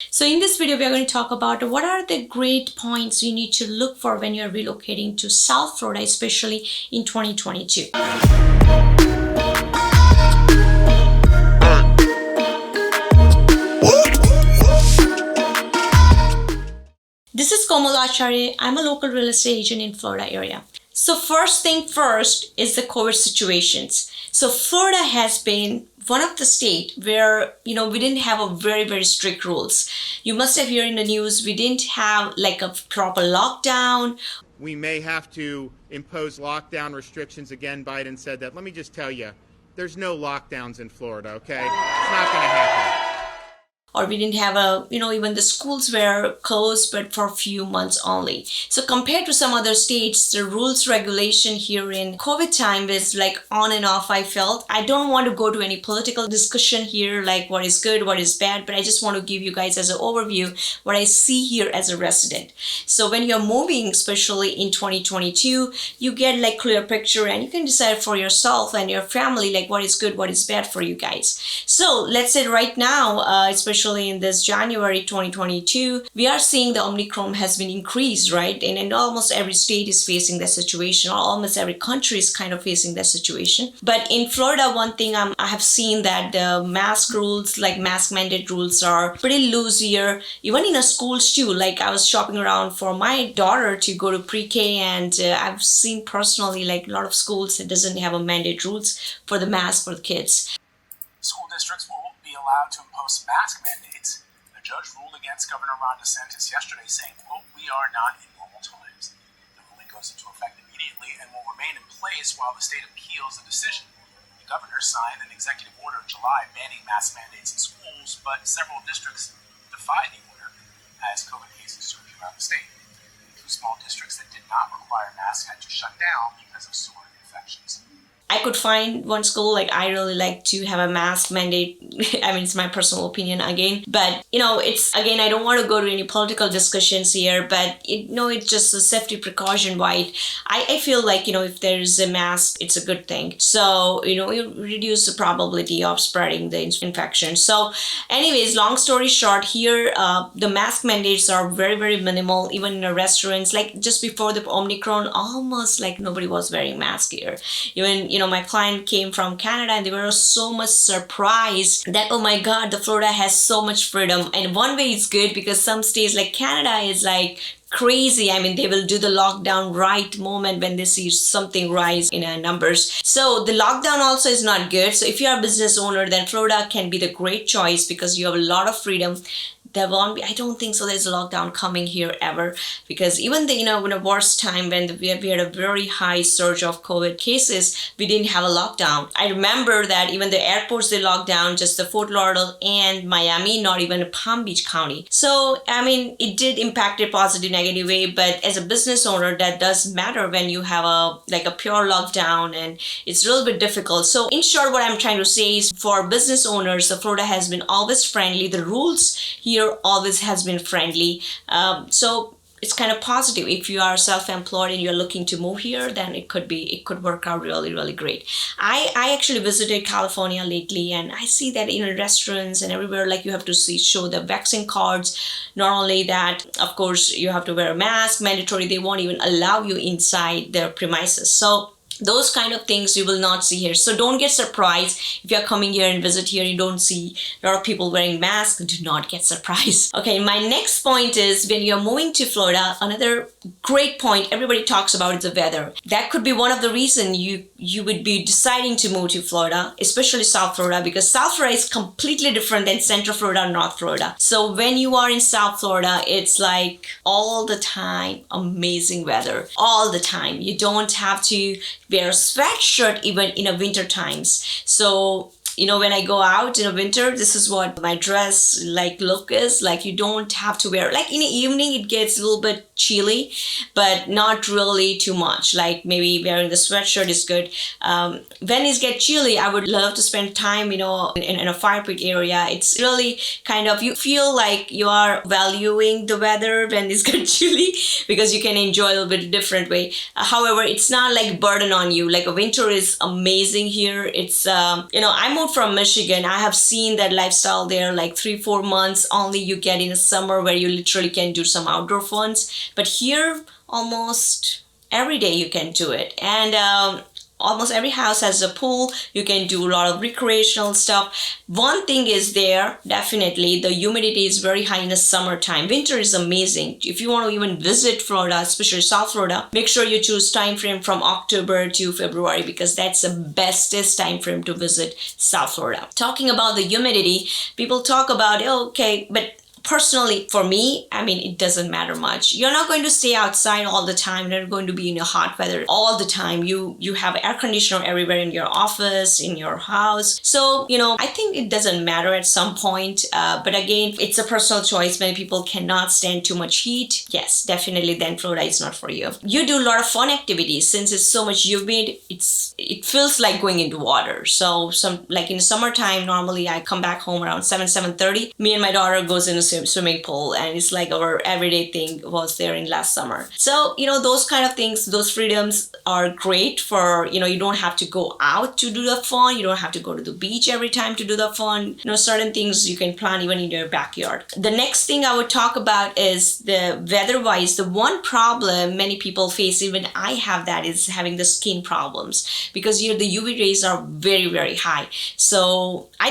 So in this video, we are going to talk about what are the great points you need to look for when you're relocating to South Florida, especially in 2022. This is Komal Acharya. I'm a local real estate agent in Florida area. So first thing first is the COVID situations. So Florida has been one of the state where, we didn't have a very strict rules. You must have heard in the news, we didn't have like a proper lockdown. We may have to impose lockdown restrictions again. Biden said that. Let me just tell you, there's no lockdowns in Florida, okay? It's not going to happen. Or we didn't have even the schools were closed, but for a few months only. So compared to some other states, the rules regulation here in COVID time is like on and off, I felt. I don't want to go to any political discussion here, like what is good, what is bad, but I just want to give you guys as an overview what I see here as a resident. So when you're moving, especially in 2022, you get like clear picture and you can decide for yourself and your family, like what is good, what is bad for you guys. So let's say right now, especially in this January 2022, we are seeing the Omicron has been increased, right? And almost every state is facing that situation, or almost every country is kind of facing that situation. But in Florida, one thing I have seen that the mask rules, like mask mandate rules, are pretty loose here. Even in the schools too. Like I was shopping around for my daughter to go to pre-K, and I've seen personally like a lot of schools that doesn't have a mandate rules for the mask for the kids. School districts will be allowed to impose mask mandates. The judge ruled against Governor Ron DeSantis yesterday, saying, quote, "We are not in normal times." The ruling goes into effect immediately and will remain in place while the state appeals the decision. The governor signed an executive order in July banning mask mandates in schools, but several districts defied the order as COVID cases surged around the state. Two small districts that did not require masks had to shut down because of sewer infections. I could find one school, like I really like to have a mask mandate. I mean, it's my personal opinion again, but it's again, I don't want to go to any political discussions here, but it's just a safety precaution, right? I feel like, if there's a mask, it's a good thing. So, you reduce the probability of spreading the infection. So anyways, long story short here, the mask mandates are very minimal, even in the restaurants. Like just before the Omicron, almost like nobody was wearing masks here. Even, my client came from Canada and they were so much surprised that, oh my God, the Florida has so much freedom. And one way it's good because some states like Canada is like crazy. I mean, they will do the lockdown right moment when they see something rise in numbers. So the lockdown also is not good. So if you are a business owner, then Florida can be the great choice because you have a lot of freedom. There won't be, I don't think so there's a lockdown coming here ever, because even the, in a worst time when we had a very high surge of COVID cases, we didn't have a lockdown. I remember that even the airports, they locked down, just the Fort Lauderdale and Miami, not even Palm Beach County. So, I mean, it did impact a positive, negative way, but as a business owner, that does matter when you have a pure lockdown, and it's a little bit difficult. So in short, what I'm trying to say is for business owners, Florida has been always friendly. The rules here always has been friendly, so it's kind of positive. If you are self-employed and you're looking to move here, then it could work out really great. I actually visited California lately, and I see that in restaurants and everywhere, like you have to show the vaccine cards. Not only that, of course, you have to wear a mask, mandatory. They won't even allow you inside their premises. So those kind of things you will not see here. So don't get surprised if you're coming here and visit here, you don't see a lot of people wearing masks. Do not get surprised. Okay, my next point is when you're moving to Florida, another great point everybody talks about is the weather. That could be one of the reasons you would be deciding to move to Florida, especially South Florida, because South Florida is completely different than Central Florida and North Florida. So when you are in South Florida, it's like all the time amazing weather. All the time. You don't have to wear a sweatshirt even in a winter times. So when I go out in a winter, this is what my dress look is. Like you don't have to wear, like in the evening it gets a little bit chilly, but not really too much. Like maybe wearing the sweatshirt is good. When it gets chilly, I would love to spend time, in a fire pit area. It's really kind of, you feel like you are valuing the weather when it's get chilly because you can enjoy a little bit different way. However, it's not like burden on you. Like a winter is amazing here. It's, I moved moved from Michigan, I have seen that lifestyle there, like 3-4 months only you get in the summer where you literally can do some outdoor funs. But here, almost every day you can do it. And almost every house has a pool. You can do a lot of recreational stuff. One thing is there, definitely, the humidity is very high in the summertime. Winter is amazing. If you want to even visit Florida, especially South Florida, make sure you choose time frame from October to February, because that's the bestest time frame to visit South Florida. Talking about the humidity, people talk about, oh, okay, but personally, for me, I mean, it doesn't matter much. You're not going to stay outside all the time. You're not going to be in a hot weather all the time. You have air conditioner everywhere in your office, in your house. So, I think it doesn't matter at some point. But again, it's a personal choice. Many people cannot stand too much heat. Yes, definitely, then Florida is not for you. You do a lot of fun activities. Since it's so much humid, it feels like going into water. So like in the summertime, normally I come back home around 7:30. Me and my daughter goes in a swimming pool, and it's like our everyday thing was there in last summer. So those kind of things, those freedoms are great for you don't have to go out to do the fun. You don't have to go to the beach every time to do the fun. Certain things you can plan even in your backyard. The next thing I would talk about is the weather-wise. The one problem many people face, even I have that, is having the skin problems, because the UV rays are very, very high. So I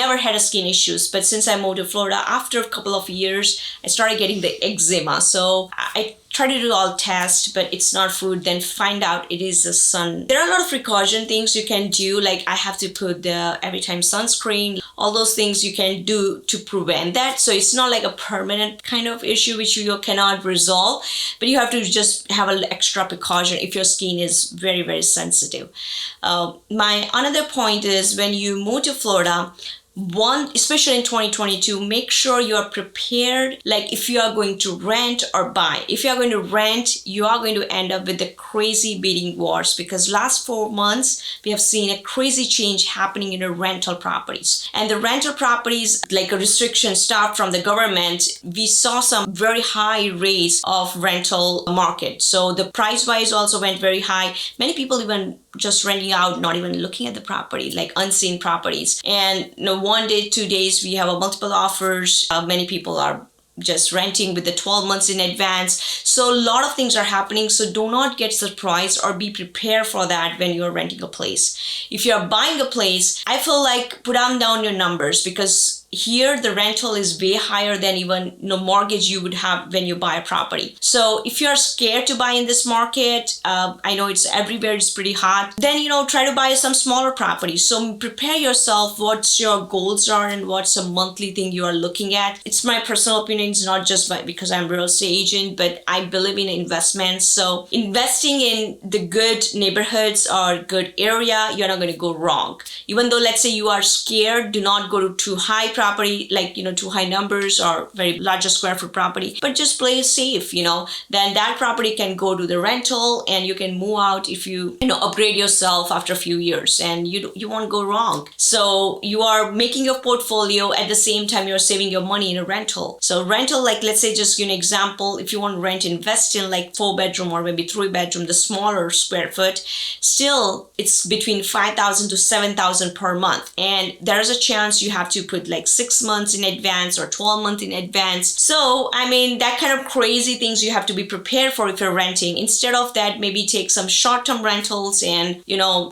never had a skin issues, but since I moved to Florida, after a couple of years, I started getting the eczema. So I try to do all tests, but it's not food. Then find out it is the sun. There are a lot of precaution things you can do, like I have to put the every time sunscreen, all those things you can do to prevent that. So it's not like a permanent kind of issue which you cannot resolve, but you have to just have an extra precaution if your skin is very, very sensitive. My another point is, when you move to Florida, especially in 2022, make sure you are prepared. Like if you are going to rent or buy. If you are going to rent, you are going to end up with the crazy bidding wars, because last 4 months we have seen a crazy change happening in the rental properties. And the rental properties, like a restriction start from the government, we saw some very high rates of rental market. So the price wise also went very high. Many people even just renting out, not even looking at the property, like unseen properties. And 1 day, 2 days, we have multiple offers. Many people are just renting with the 12 months in advance. So a lot of things are happening. So do not get surprised, or be prepared for that when you're renting a place. If you're buying a place, I feel like put down your numbers, because here the rental is way higher than even mortgage you would have when you buy a property. So if you're scared to buy in this market, I know it's everywhere, it's pretty hot, then try to buy some smaller properties. So prepare yourself what your goals are and what's a monthly thing you are looking at. It's my personal opinion. It's not just because I'm a real estate agent, but I believe in investments. So investing in the good neighborhoods or good area, you're not going to go wrong. Even though, let's say you are scared, do not go to too high property, like too high numbers or very larger square foot property, but just play it safe. Then that property can go to the rental, and you can move out if you upgrade yourself after a few years, and you won't go wrong. So you are making your portfolio, at the same time you're saving your money in a rental. So rental, like let's say, just give an example, if you want to rent, invest in like 4-bedroom or maybe 3-bedroom, the smaller square foot, still it's between 5,000 to 7,000 per month, and there's a chance you have to put like 6 months in advance or 12 months in advance. So I mean, that kind of crazy things you have to be prepared for if you're renting. Instead of that, maybe take some short-term rentals and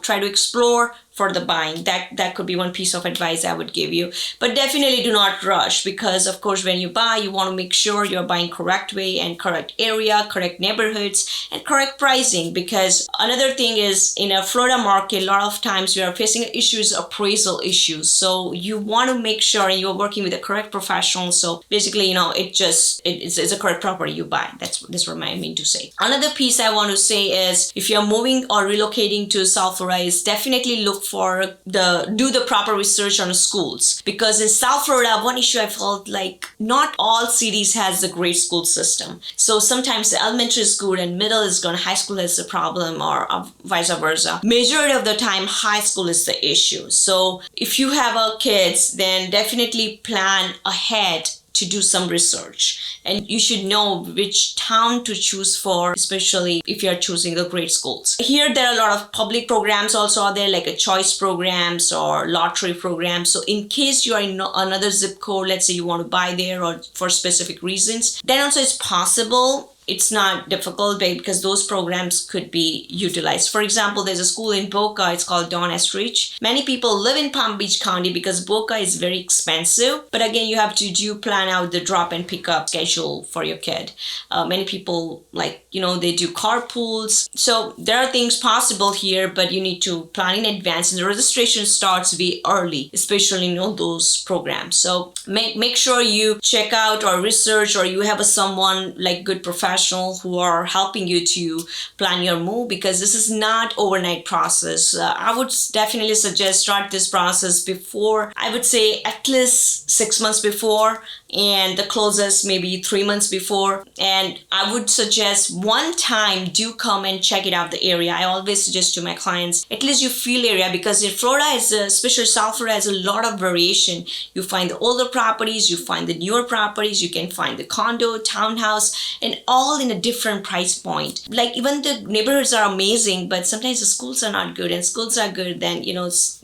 try to explore for the buying. That could be one piece of advice I would give you. But definitely do not rush, because of course when you buy, you want to make sure you're buying correct way and correct area, correct neighborhoods, and correct pricing. Because another thing is, in a Florida market, a lot of times we are facing issues, appraisal issues. So you want to make sure and you're working with the correct professional. So basically, it's a correct property you buy. That's what I mean to say. Another piece I want to say is, if you're moving or relocating to South Florida, is definitely look do the proper research on schools. Because in South Florida, one issue I felt like, not all cities has a great school system. So sometimes the elementary school and middle is gone, high school is a problem, or vice versa. Majority of the time, high school is the issue. So if you have kids, then definitely plan ahead to do some research, and you should know which town to choose for, especially if you're choosing the great schools. Here there are a lot of public programs also are there, like a choice programs or lottery programs. So in case you are in another zip code, let's say you want to buy there or for specific reasons, then also it's possible. It's not difficult because those programs could be utilized. For example, there's a school in Boca, it's called Don Estridge. Many people live in Palm Beach County because Boca is very expensive. But again, you have to plan out the drop and pick up schedule for your kid. Many people they do carpools. So there are things possible here, but you need to plan in advance. And the registration starts way early, especially in those programs. So make sure you check out or research, or you have someone like good professional who are helping you to plan your move, because this is not overnight process. I would definitely suggest start this process before, I would say at least 6 months before, and the closest maybe 3 months before. And I would suggest one time do come and check it out the area. I always suggest to my clients, at least you feel area, because in Florida, especially South Florida, has a lot of variation. You find the older properties, you find the newer properties, you can find the condo, townhouse, and all in a different price point. Like even the neighborhoods are amazing, but sometimes the schools are not good, and schools are good, then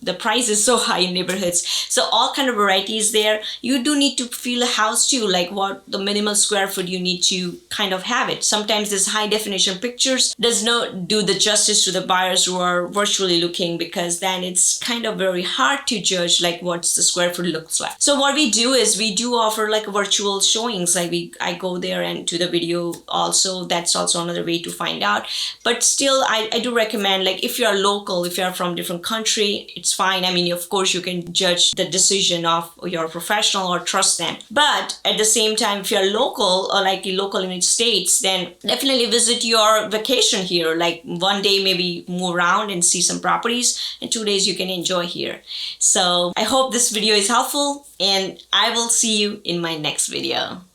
the price is so high in neighborhoods. So all kind of varieties there. You do need to feel a house too, like what the minimal square foot you need to kind of have it. Sometimes this high definition pictures does not do the justice to the buyers who are virtually looking, because then it's kind of very hard to judge like what's the square foot looks like. So what we do is we do offer like virtual showings, like I go there and do the video also. That's also another way to find out. But still, I do recommend, like if you're local, if you're from different country, it's fine. I mean, of course you can judge the decision of your professional or trust them. But at the same time, if you're local or like local in states, then definitely visit your vacation here. Like one day maybe move around and see some properties, and 2 days you can enjoy here. So I hope this video is helpful, and I will see you in my next video.